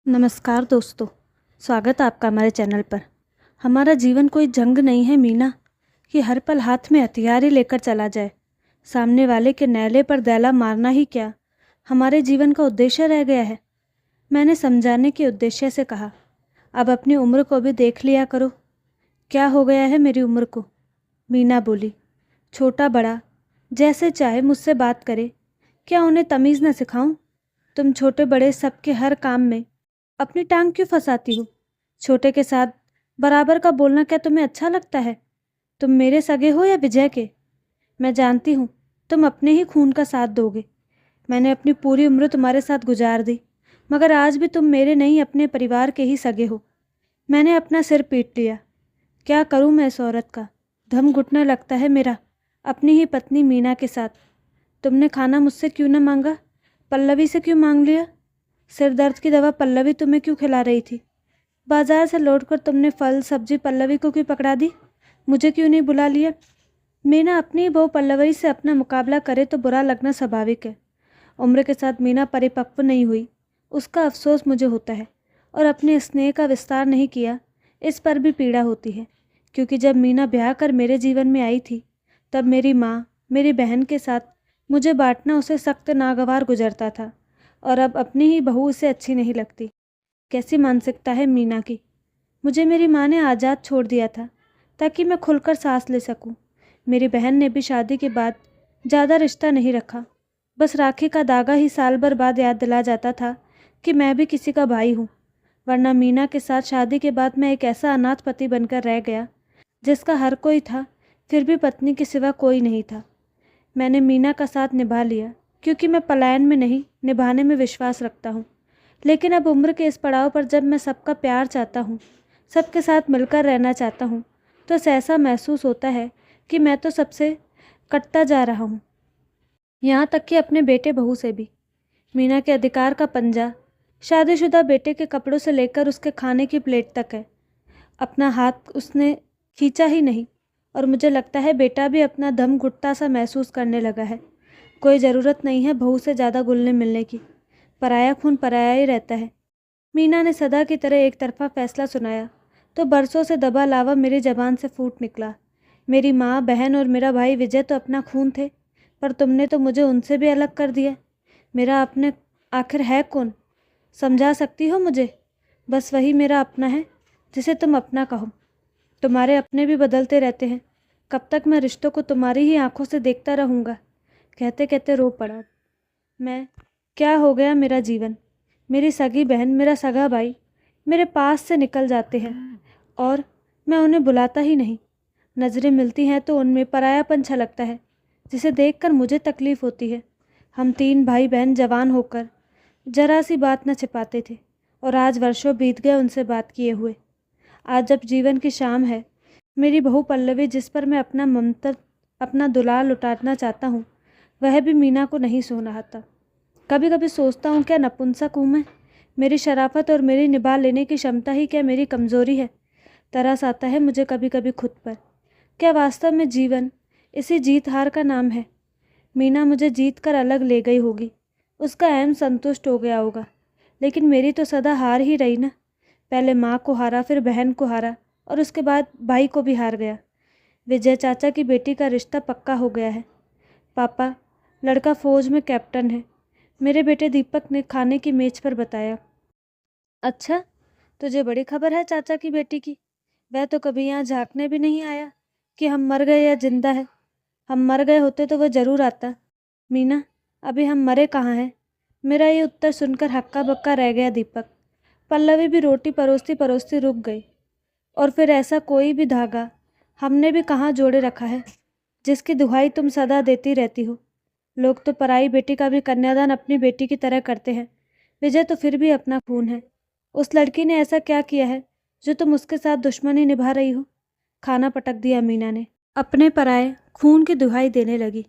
नमस्कार दोस्तों, स्वागत है आपका हमारे चैनल पर। हमारा जीवन कोई जंग नहीं है मीना, कि हर पल हाथ में हथियार ही लेकर चला जाए। सामने वाले के नैले पर दैला मारना ही क्या हमारे जीवन का उद्देश्य रह गया है। मैंने समझाने के उद्देश्य से कहा, अब अपनी उम्र को भी देख लिया करो। क्या हो गया है मेरी उम्र को? मीना बोली, छोटा बड़ा जैसे चाहे मुझसे बात करे, क्या उन्हें तमीज़ न सिखाऊं? तुम छोटे बड़े सबके हर काम में अपनी टांग क्यों फंसाती हो? छोटे के साथ बराबर का बोलना क्या तुम्हें अच्छा लगता है? तुम मेरे सगे हो या विजय के? मैं जानती हूँ तुम अपने ही खून का साथ दोगे। मैंने अपनी पूरी उम्र तुम्हारे साथ गुजार दी, मगर आज भी तुम मेरे नहीं अपने परिवार के ही सगे हो। मैंने अपना सिर पीट लिया। क्या करूँ मैं इस औरत का? दम घुटने लगता है मेरा अपनी ही पत्नी मीना के साथ। तुमने खाना मुझसे क्यों न मांगा? पल्लवी से क्यों मांग लिया? सिर दर्द की दवा पल्लवी तुम्हें क्यों खिला रही थी? बाजार से लौटकर तुमने फल सब्जी पल्लवी को क्यों पकड़ा दी? मुझे क्यों नहीं बुला लिया? मीना अपनी बहू पल्लवी से अपना मुकाबला करे तो बुरा लगना स्वाभाविक है। उम्र के साथ मीना परिपक्व नहीं हुई, उसका अफसोस मुझे होता है, और अपने स्नेह का विस्तार नहीं किया, इस पर भी पीड़ा होती है। क्योंकि जब मीना ब्याह कर मेरे जीवन में आई थी, तब मेरी माँ मेरी बहन के साथ मुझे बांटना उसे सख्त नागवार गुजरता था, और अब अपनी ही बहू उसे अच्छी नहीं लगती। कैसी मानसिकता है मीना की। मुझे मेरी माँ ने आज़ाद छोड़ दिया था ताकि मैं खुलकर सांस ले सकूं। मेरी बहन ने भी शादी के बाद ज़्यादा रिश्ता नहीं रखा, बस राखी का धागा ही साल भर बाद याद दिला जाता था कि मैं भी किसी का भाई हूँ। वरना मीना के साथ शादी के बाद मैं एक ऐसा अनाथ पति बनकर रह गया जिसका हर कोई था, फिर भी पत्नी के सिवा कोई नहीं था। मैंने मीना का साथ निभा लिया क्योंकि मैं पलायन में नहीं, निभाने में विश्वास रखता हूँ। लेकिन अब उम्र के इस पड़ाव पर जब मैं सबका प्यार चाहता हूँ, सबके साथ मिलकर रहना चाहता हूँ, तो ऐसा महसूस होता है कि मैं तो सबसे कटता जा रहा हूँ, यहाँ तक कि अपने बेटे बहू से भी। मीना के अधिकार का पंजा शादीशुदा बेटे के कपड़ों से लेकर उसके खाने की प्लेट तक है। अपना हाथ उसने खींचा ही नहीं, और मुझे लगता है बेटा भी अपना दम घुटता सा महसूस करने लगा है। कोई ज़रूरत नहीं है बहू से ज़्यादा घुलने मिलने की, पराया खून पराया ही रहता है। मीना ने सदा की तरह एक तरफा फैसला सुनाया तो बरसों से दबा लावा मेरी ज़बान से फूट निकला। मेरी माँ, बहन और मेरा भाई विजय तो अपना खून थे, पर तुमने तो मुझे उनसे भी अलग कर दिया। मेरा अपने आखिर है कौन? समझा सकती हो मुझे? बस वही मेरा अपना है जिसे तुम अपना कहो। तुम्हारे अपने भी बदलते रहते हैं। कब तक मैं रिश्तों को तुम्हारी ही आंखों से देखता रहूँगा? कहते कहते रो पड़ा मैं। क्या हो गया मेरा जीवन? मेरी सगी बहन, मेरा सगा भाई मेरे पास से निकल जाते हैं और मैं उन्हें बुलाता ही नहीं। नज़रें मिलती हैं तो उनमें परायापन छलकता है, जिसे देखकर मुझे तकलीफ़ होती है। हम 3 भाई बहन जवान होकर जरा सी बात न छिपाते थे, और आज वर्षों बीत गए उनसे बात किए हुए। आज जब जीवन की शाम है, मेरी बहू पल्लवी जिस पर मैं अपना ममता, अपना दुलार लुटाना चाहता हूँ, वह भी मीना को नहीं सो रहा था। कभी कभी सोचता हूँ, क्या नपुंसक हूँ मैं? मेरी शराफत और मेरी निभा लेने की क्षमता ही क्या मेरी कमज़ोरी है? तरस आता है मुझे कभी कभी खुद पर। क्या वास्तव में जीवन इसी जीत हार का नाम है? मीना मुझे जीत कर अलग ले गई होगी, उसका अहम संतुष्ट हो गया होगा, लेकिन मेरी तो सदा हार ही रही ना। पहले माँ को हारा, फिर बहन को हारा, और उसके बाद भाई को भी हार गया। विजय चाचा की बेटी का रिश्ता पक्का हो गया है। पापा, लड़का फौज में कैप्टन है, मेरे बेटे दीपक ने खाने की मेज पर बताया। अच्छा, तुझे बड़ी खबर है चाचा की बेटी की? वह तो कभी यहाँ झांकने भी नहीं आया कि हम मर गए या जिंदा है। हम मर गए होते तो वह जरूर आता। मीना, अभी हम मरे कहाँ हैं? मेरा ये उत्तर सुनकर हक्का बक्का रह गया दीपक। पल्लवी भी रोटी परोसती परोसती रुक गई। और फिर ऐसा कोई भी धागा हमने भी कहाँ जोड़े रखा है जिसकी दुहाई तुम सदा देती रहती हो। लोग तो पराई बेटी का भी कन्यादान अपनी बेटी की तरह करते हैं। विजय तो फिर भी अपना खून है। उस लड़की ने ऐसा क्या किया है जो तुम उसके साथ दुश्मनी निभा रही हो? खाना पटक दिया मीना ने। अपने पराए खून की दुहाई देने लगी।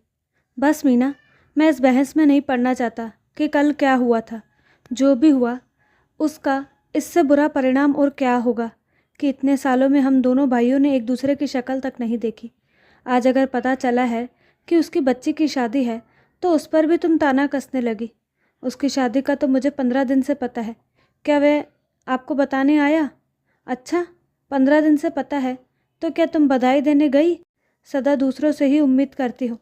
बस मीना, मैं इस बहस में नहीं पड़ना चाहता कि कल क्या हुआ था। जो भी हुआ उसका इससे बुरा परिणाम और क्या होगा कि इतने सालों में हम दोनों भाइयों ने एक दूसरे की शक्ल तक नहीं देखी। आज अगर पता चला है कि उसकी बच्ची की शादी है तो उस पर भी तुम ताना कसने लगी। उसकी शादी का तो मुझे 15 दिन से पता है, क्या वह आपको बताने आया? अच्छा, 15 दिन से पता है, तो क्या तुम बधाई देने गई? सदा दूसरों से ही उम्मीद करती हो।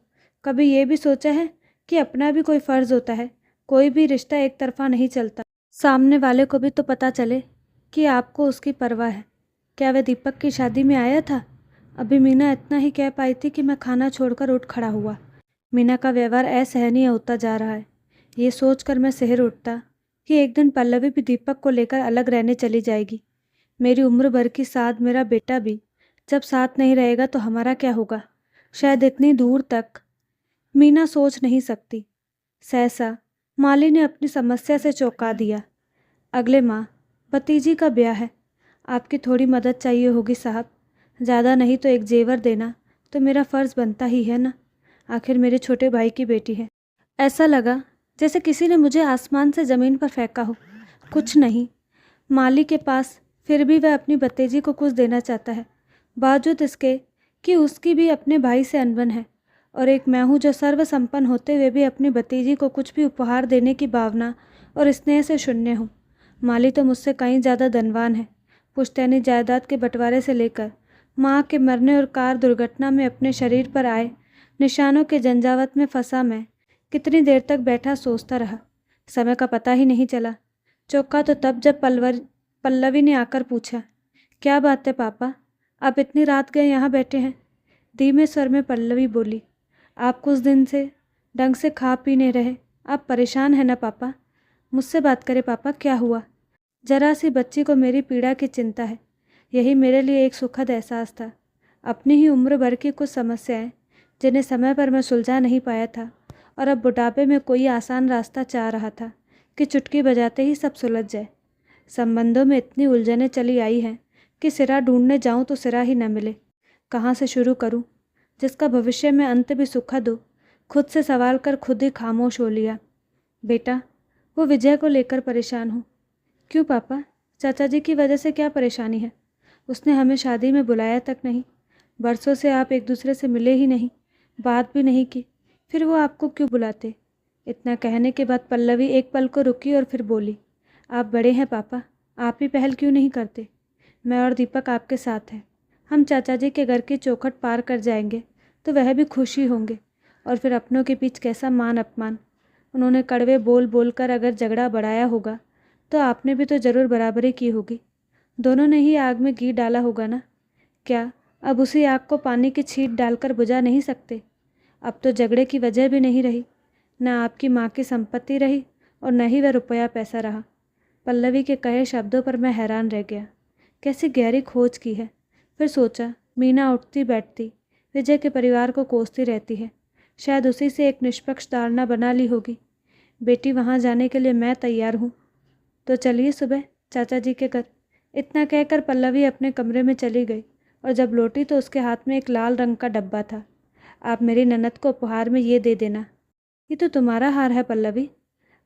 कभी ये भी सोचा है कि अपना भी कोई फ़र्ज़ होता है? कोई भी रिश्ता एक तरफ़ा नहीं चलता। सामने वाले को भी तो पता चले कि आपको उसकी परवाह है। क्या वह दीपक की शादी में आया था? अभी मीना इतना ही कह पाई थी कि मैं खाना छोड़कर उठ खड़ा हुआ। मीना का व्यवहार असहनीय होता जा रहा है। ये सोचकर मैं सिहर उठता कि एक दिन पल्लवी भी दीपक को लेकर अलग रहने चली जाएगी। मेरी उम्र भर की साथ मेरा बेटा भी जब साथ नहीं रहेगा तो हमारा क्या होगा? शायद इतनी दूर तक मीना सोच नहीं सकती। सहसा माली ने अपनी समस्या से चौंका दिया। अगले माह भतीजी का ब्याह है। आपकी थोड़ी मदद चाहिए होगी साहब। ज़्यादा नहीं तो एक जेवर देना तो मेरा फ़र्ज़ बनता ही है ना। आखिर मेरे छोटे भाई की बेटी है। ऐसा लगा जैसे किसी ने मुझे आसमान से ज़मीन पर फेंका हो। कुछ नहीं। माली के पास फिर भी वह अपनी भतीजी को कुछ देना चाहता है, बावजूद इसके कि उसकी भी अपने भाई से अनबन है। और एक मैं हूँ जो सर्वसंपन्न होते हुए भी अपनी भतीजी को कुछ भी उपहार देने की भावना और स्नेह से शून्य हूँ। माली तो मुझसे कहीं ज़्यादा धनवान है। पुश्तैनी जायदाद के बंटवारे से लेकर माँ के मरने और कार दुर्घटना में अपने शरीर पर आए निशानों के झंझावात में फंसा मैं कितनी देर तक बैठा सोचता रहा। समय का पता ही नहीं चला। चौंका तो तब जब पल्लवी ने आकर पूछा, क्या बात है पापा, आप इतनी रात गए यहाँ बैठे हैं? धीमे स्वर में पल्लवी बोली, आप कुछ दिन से ढंग से खा पी नहीं रहे। आप परेशान हैं ना पापा? मुझसे बात करें पापा, क्या हुआ? जरा सी बच्ची को मेरी पीड़ा की चिंता है। यही मेरे लिए एक सुखद एहसास था। अपनी ही उम्र भर की कुछ समस्याएं जिन्हें समय पर मैं सुलझा नहीं पाया था और अब बुढ़ापे में कोई आसान रास्ता चाह रहा था कि चुटकी बजाते ही सब सुलझ जाए। संबंधों में इतनी उलझनें चली आई हैं कि सिरा ढूंढने जाऊं तो सिरा ही न मिले। कहाँ से शुरू करूं जिसका भविष्य में अंत भी सुखद हो? खुद से सवाल कर खुद ही खामोश हो लिया। बेटा, वो विजय को लेकर परेशान हूँ। क्यों पापा? चाचा जी की वजह से क्या परेशानी है? उसने हमें शादी में बुलाया तक नहीं। बरसों से आप एक दूसरे से मिले ही नहीं, बात भी नहीं की, फिर वो आपको क्यों बुलाते? इतना कहने के बाद पल्लवी एक पल को रुकी और फिर बोली, आप बड़े हैं पापा, आप ही पहल क्यों नहीं करते? मैं और दीपक आपके साथ हैं। हम चाचा जी के घर की चौखट पार कर जाएंगे तो वह भी खुशी होंगे। और फिर अपनों के बीच कैसा मान अपमान। उन्होंने कड़वे बोल बोलकर अगर झगड़ा बढ़ाया होगा तो आपने भी तो ज़रूर बराबरी की होगी। दोनों ने ही आग में घी डाला होगा ना? क्या अब उसी आग को पानी की छींट डालकर बुझा नहीं सकते? अब तो झगड़े की वजह भी नहीं रही। न आपकी माँ की संपत्ति रही और न ही वह रुपया पैसा रहा। पल्लवी के कहे शब्दों पर मैं हैरान रह गया। कैसी गहरी खोज की है। फिर सोचा, मीना उठती बैठती विजय के परिवार को कोसती रहती है। शायद उसी से एक निष्पक्ष धारणा बना ली होगी। बेटी, वहाँ जाने के लिए मैं तैयार हूँ, तो चलिए सुबह चाचा जी के घर। इतना कहकर पल्लवी अपने कमरे में चली गई और जब लौटी तो उसके हाथ में एक लाल रंग का डब्बा था। आप मेरी ननद को उपहार में ये दे देना। ये तो तुम्हारा हार है पल्लवी,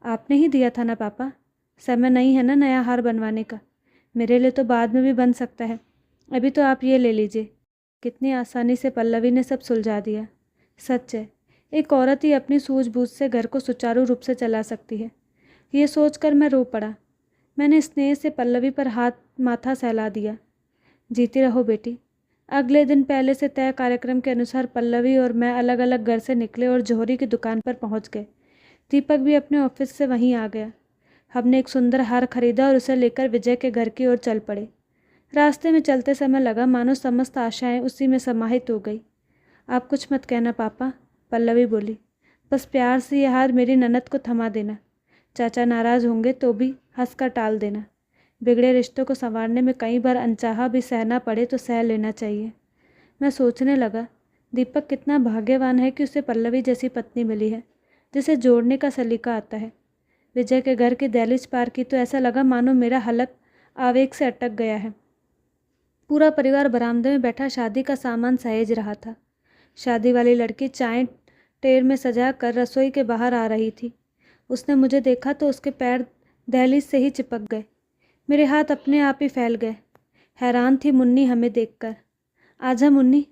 आपने ही दिया था ना पापा। समय नहीं है ना नया हार बनवाने का। मेरे लिए तो बाद में भी बन सकता है, अभी तो आप ये ले लीजिए। कितनी आसानी से पल्लवी ने सब सुलझा दिया। सच है, एक औरत ही अपनी सूझबूझ से घर को सुचारू रूप से चला सकती है। ये सोचकर मैं रो पड़ा। मैंने स्नेह से पल्लवी पर हाथ माथा सहला दिया। जीती रहो बेटी। अगले दिन पहले से तय कार्यक्रम के अनुसार पल्लवी और मैं अलग अलग घर से निकले और जौहरी की दुकान पर पहुंच गए। दीपक भी अपने ऑफिस से वहीं आ गया। हमने एक सुंदर हार खरीदा और उसे लेकर विजय के घर की ओर चल पड़े। रास्ते में चलते समय लगा मानो समस्त आशाएं उसी में समाहित हो गई। आप कुछ मत कहना पापा, पल्लवी बोली। बस प्यार से यह हार मेरी ननद को थमा देना। चाचा नाराज़ होंगे तो भी हंसकर टाल देना। बिगड़े रिश्तों को संवारने में कई बार अनचाहा भी सहना पड़े तो सह लेना चाहिए। मैं सोचने लगा, दीपक कितना भाग्यवान है कि उसे पल्लवी जैसी पत्नी मिली है जिसे जोड़ने का सलीका आता है। विजय के घर की दहलीज पार की तो ऐसा लगा मानो मेरा हलक आवेग से अटक गया है। पूरा परिवार बरामदे में बैठा शादी का सामान सहेज रहा था। शादी वाली लड़की चाय टेर में सजा कर रसोई के बाहर आ रही थी। उसने मुझे देखा तो उसके पैर दहलीज से ही चिपक गए। मेरे हाथ अपने आप ही फैल गए। हैरान थी मुन्नी हमें देखकर। आजा मुन्नी,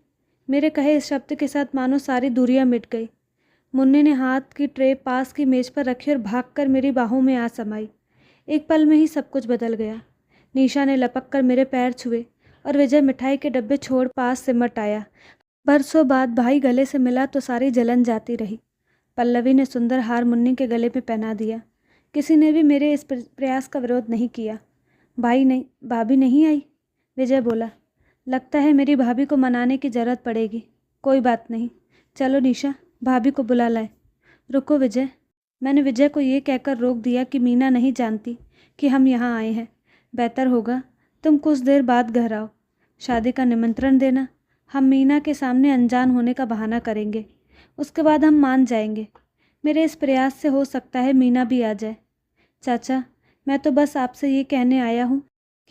मेरे कहे इस शब्द के साथ मानो सारी दूरियां मिट गई। मुन्नी ने हाथ की ट्रे पास की मेज पर रखी और भागकर मेरी बाहों में आ समाई। एक पल में ही सब कुछ बदल गया। निशा ने लपक कर मेरे पैर छुए और विजय मिठाई के डब्बे छोड़ पास सिमट आया। बरसों बाद भाई गले से मिला तो सारी जलन जाती रही। पल्लवी ने सुंदर हार मुन्नी के गले में पहना दिया। किसी ने भी मेरे इस प्रयास का विरोध नहीं किया। भाभी नहीं आई, विजय बोला। लगता है मेरी भाभी को मनाने की ज़रूरत पड़ेगी। कोई बात नहीं, चलो निशा, भाभी को बुला लाए। रुको विजय, मैंने विजय को ये कहकर रोक दिया कि मीना नहीं जानती कि हम यहाँ आए हैं। बेहतर होगा तुम कुछ देर बाद घर आओ। शादी का निमंत्रण देना। हम मीना के सामने अनजान होने का बहाना करेंगे, उसके बाद हम मान जाएंगे। मेरे इस प्रयास से हो सकता है मीना भी आ जाए। चाचा, मैं तो बस आपसे ये कहने आया हूँ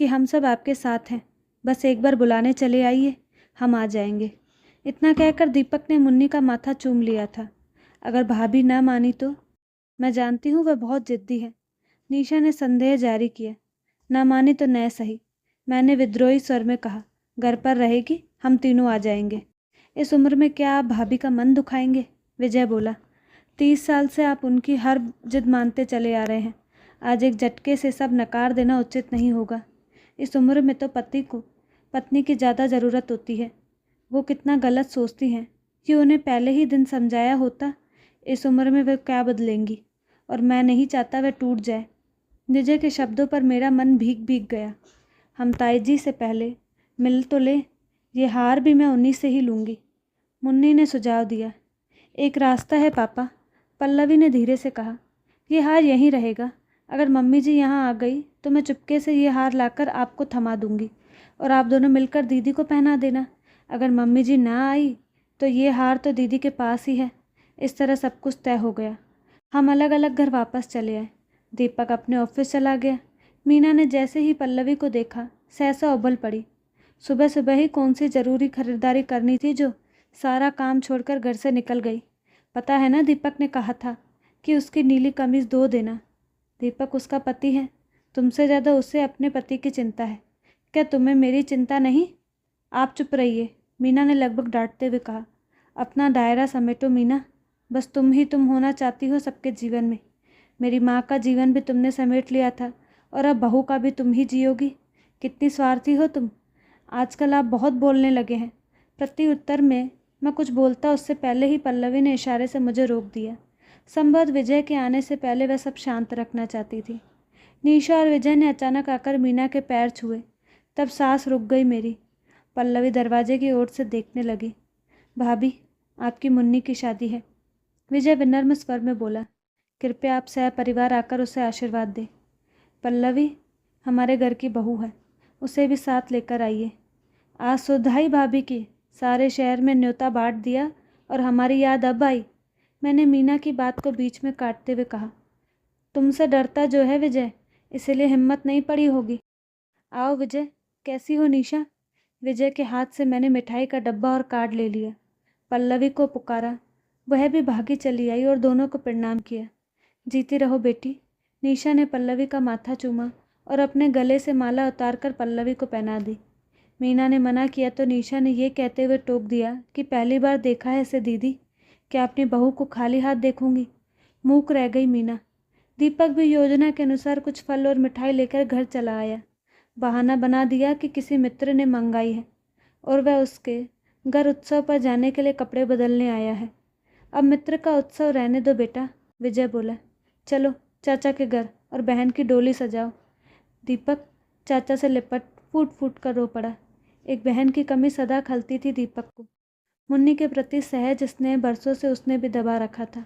कि हम सब आपके साथ हैं। बस एक बार बुलाने चले आइए, हम आ जाएंगे। इतना कहकर दीपक ने मुन्नी का माथा चूम लिया था। अगर भाभी ना मानी तो? मैं जानती हूँ वह बहुत जिद्दी है, निशा ने संदेह जारी किया। ना मानी तो न सही, मैंने विद्रोही स्वर में कहा। घर पर रहेगी, हम तीनों आ जाएंगे। इस उम्र में क्या आप भाभी का मन दुखाएंगे? विजय बोला। 30 साल से आप उनकी हर जिद मानते चले आ रहे हैं। आज एक झटके से सब नकार देना उचित नहीं होगा। इस उम्र में तो पति को पत्नी की ज़्यादा ज़रूरत होती है। वो कितना गलत सोचती हैं कि उन्हें पहले ही दिन समझाया होता। इस उम्र में वह क्या बदलेंगी, और मैं नहीं चाहता वह टूट जाए। विजय के शब्दों पर मेरा मन भीग भीग गया। हम ताई जी से पहले मिल तो ले, ये हार भी मैं उन्हीं से ही लूँगी, मुन्नी ने सुझाव दिया। एक रास्ता है पापा, पल्लवी ने धीरे से कहा। ये हार यहीं रहेगा। अगर मम्मी जी यहाँ आ गई तो मैं चुपके से ये हार लाकर आपको थमा दूंगी और आप दोनों मिलकर दीदी को पहना देना। अगर मम्मी जी ना आई तो ये हार तो दीदी के पास ही है। इस तरह सब कुछ तय हो गया। हम अलग अलग घर वापस चले आए। दीपक अपने ऑफिस चला गया। मीना ने जैसे ही पल्लवी को देखा सहसा उबल पड़ी। सुबह सुबह ही कौन सी ज़रूरी खरीदारी करनी थी जो सारा काम छोड़कर घर से निकल गई। पता है ना, दीपक ने कहा था कि उसकी नीली कमीज़ धो देना। दीपक उसका पति है, तुमसे ज़्यादा उसे अपने पति की चिंता है। क्या तुम्हें मेरी चिंता नहीं? आप चुप रहिए, मीना ने लगभग डांटते हुए कहा। अपना दायरा समेटो मीना, बस तुम ही तुम होना चाहती हो सबके जीवन में। मेरी माँ का जीवन भी तुमने समेट लिया था और अब बहू का भी तुम ही जियोगी। कितनी स्वार्थी हो तुम। आजकल आप बहुत बोलने लगे हैं। प्रति उत्तर में मैं कुछ बोलता उससे पहले ही पल्लवी ने इशारे से मुझे रोक दिया। संभवत विजय के आने से पहले वह सब शांत रखना चाहती थी। निशा और विजय ने अचानक आकर मीना के पैर छुए, तब सांस रुक गई मेरी। पल्लवी दरवाजे की ओर से देखने लगी। भाभी, आपकी मुन्नी की शादी है, विजय विनम्र स्वर में बोला। कृपया आप सह परिवार आकर उसे आशीर्वाद दें। पल्लवी हमारे घर की बहू है, उसे भी साथ लेकर आइए। आज सुधाई भाभी की, सारे शहर में न्योता बांट दिया और हमारी याद अब आई, मैंने मीना की बात को बीच में काटते हुए कहा। तुमसे डरता जो है विजय, इसीलिए हिम्मत नहीं पड़ी होगी। आओ विजय, कैसी हो निशा? विजय के हाथ से मैंने मिठाई का डब्बा और कार्ड ले लिया। पल्लवी को पुकारा, वह भी भागी चली आई और दोनों को प्रणाम किया। जीती रहो बेटी। निशा ने पल्लवी का माथा चूमा और अपने गले से माला उतारकर पल्लवी को पहना दी। मीना ने मना किया तो निशा ने ये कहते हुए टोक दिया कि पहली बार देखा है इसे दीदी, क्या अपनी बहू को खाली हाथ देखूंगी? मूक रह गई मीना। दीपक भी योजना के अनुसार कुछ फल और मिठाई लेकर घर चला आया। बहाना बना दिया कि किसी मित्र ने मंगाई है और वह उसके घर उत्सव पर जाने के लिए कपड़े बदलने आया है। अब मित्र का उत्सव रहने दो बेटा, विजय बोला। चलो चाचा के घर और बहन की डोली सजाओ। दीपक चाचा से लिपट फूट फूट कर रो पड़ा। एक बहन की कमी सदा खलती थी दीपक को। मुन्नी के प्रति सहज स्नेह बरसों से उसने भी दबा रखा था।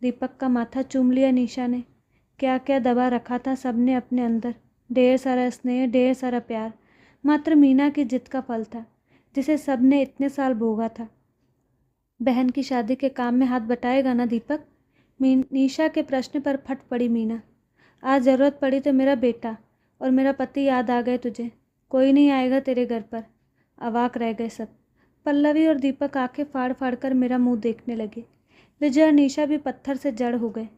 दीपक का माथा चूम लिया निशा ने। क्या क्या दबा रखा था सबने अपने अंदर। ढेर सारा स्नेह, ढेर सारा प्यार, मात्र मीना की जिद का फल था जिसे सबने इतने साल भोगा था। बहन की शादी के काम में हाथ बटाएगा ना दीपक? निशा के प्रश्न पर फट पड़ी मीना। आज ज़रूरत पड़ी तो मेरा बेटा और मेरा पति याद आ गए तुझे। कोई नहीं आएगा तेरे घर पर। अवाक रह गए सब। पल्लवी और दीपक आंखें फाड़ फाड़ कर मेरा मुंह देखने लगे। विजय और निशा भी पत्थर से जड़ हो गए।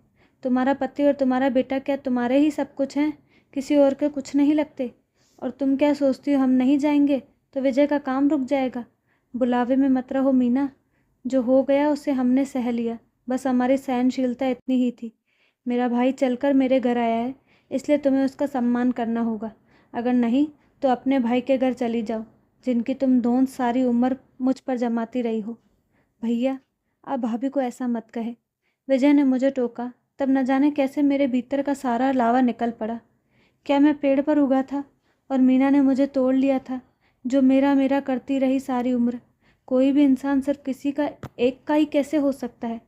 तुम्हारा पति और तुम्हारा बेटा क्या तुम्हारे ही सब कुछ हैं? किसी और के कुछ नहीं लगते? और तुम क्या सोचती हो हम नहीं जाएंगे तो विजय का काम रुक जाएगा? बुलावे में मत रहो मीना। जो हो गया उसे हमने सह लिया, बस हमारी सहनशीलता इतनी ही थी। मेरा भाई चलकर मेरे घर आया है, इसलिए तुम्हें उसका सम्मान करना होगा। अगर नहीं तो अपने भाई के घर चली जाओ, जिनकी तुम धौंस सारी उम्र मुझ पर जमाती रही हो। भैया, आप भाभी को ऐसा मत कहे। विजय ने मुझे टोका। तब न जाने कैसे मेरे भीतर का सारा लावा निकल पड़ा। क्या मैं पेड़ पर उगा था और मीना ने मुझे तोड़ लिया था, जो मेरा मेरा करती रही सारी उम्र? कोई भी इंसान सिर्फ किसी का एक का ही कैसे हो सकता है?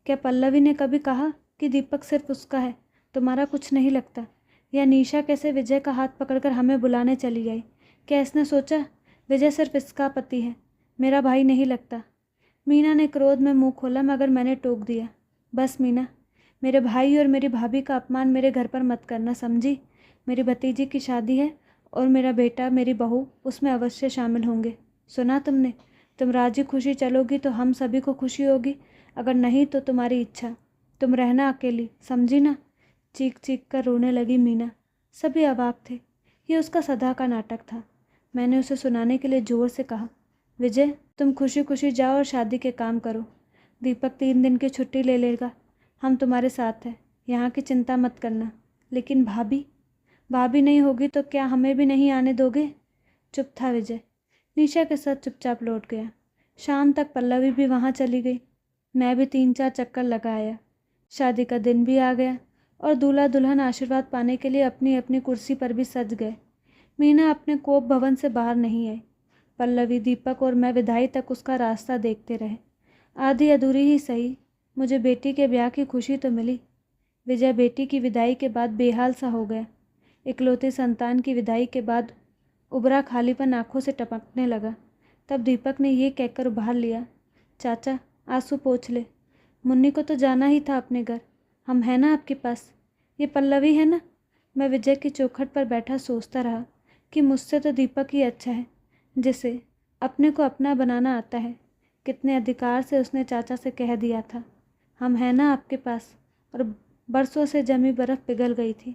क्या पल्लवी ने कभी कहा कि दीपक सिर्फ उसका है, तुम्हारा कुछ नहीं लगता? या निशा कैसे विजय का हाथ पकड़कर हमें बुलाने चली आई? क्या इसने सोचा विजय सिर्फ इसका पति है, मेरा भाई नहीं लगता? मीना ने क्रोध में मुंह खोला, मगर मैंने टोक दिया। बस मीना, मेरे भाई और मेरी भाभी का अपमान मेरे घर पर मत करना, समझी? मेरी भतीजी की शादी है और मेरा बेटा मेरी बहू उसमें अवश्य शामिल होंगे। सुना तुमने? तुम राजी खुशी चलोगी तो हम सभी को खुशी होगी, अगर नहीं तो तुम्हारी इच्छा। तुम रहना अकेली, समझी ना? चीख चीख कर रोने लगी मीना। सभी अवाक थे। ये उसका सदा का नाटक था। मैंने उसे सुनाने के लिए जोर से कहा, विजय, तुम खुशी खुशी जाओ और शादी के काम करो। दीपक 3 दिन की छुट्टी ले लेगा, हम तुम्हारे साथ हैं, यहाँ की चिंता मत करना। लेकिन भाभी, भाभी नहीं होगी तो क्या हमें भी नहीं आने दोगे? चुप था विजय। निशा के साथ चुपचाप लौट गया। शाम तक पल्लवी भी वहाँ चली गई। मैं भी 3-4 चक्कर लगाया। शादी का दिन भी आ गया और दूल्हा दुल्हन आशीर्वाद पाने के लिए अपनी अपनी कुर्सी पर भी सज गए। मीना अपने कोप भवन से बाहर नहीं आई। पल्लवी, दीपक और मैं विदाई तक उसका रास्ता देखते रहे। आधी अधूरी ही सही, मुझे बेटी के ब्याह की खुशी तो मिली। विजय बेटी की विदाई के बाद बेहाल सा हो गया। इकलौती संतान की विदाई के बाद उभरा खालीपन आंखों से टपकने लगा। तब दीपक ने ये कहकर उभार लिया, चाचा, आंसू पोंछ ले। मुन्नी को तो जाना ही था अपने घर, हम हैं ना आपके पास। ये पल्लवी है ना? मैं विजय की चौखट पर बैठा सोचता रहा कि मुझसे तो दीपक ही अच्छा है, जिसे अपने को अपना बनाना आता है। कितने अधिकार से उसने चाचा से कह दिया था, हम हैं ना आपके पास। और बरसों से जमी बर्फ़ पिघल गई थी।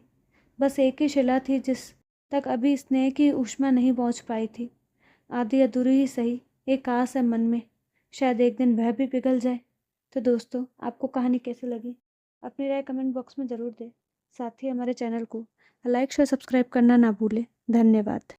बस एक ही शिला थी जिस तक अभी स्नेह की ऊष्मा नहीं पहुंच पाई थी। आधी अधूरी ही सही, एक आस है मन में, शायद एक दिन वह भी पिघल जाए। तो दोस्तों, आपको कहानी कैसी लगी? अपनी राय कमेंट बॉक्स में ज़रूर दें। साथ ही हमारे चैनल को लाइक शेयर सब्सक्राइब करना ना भूलें। धन्यवाद।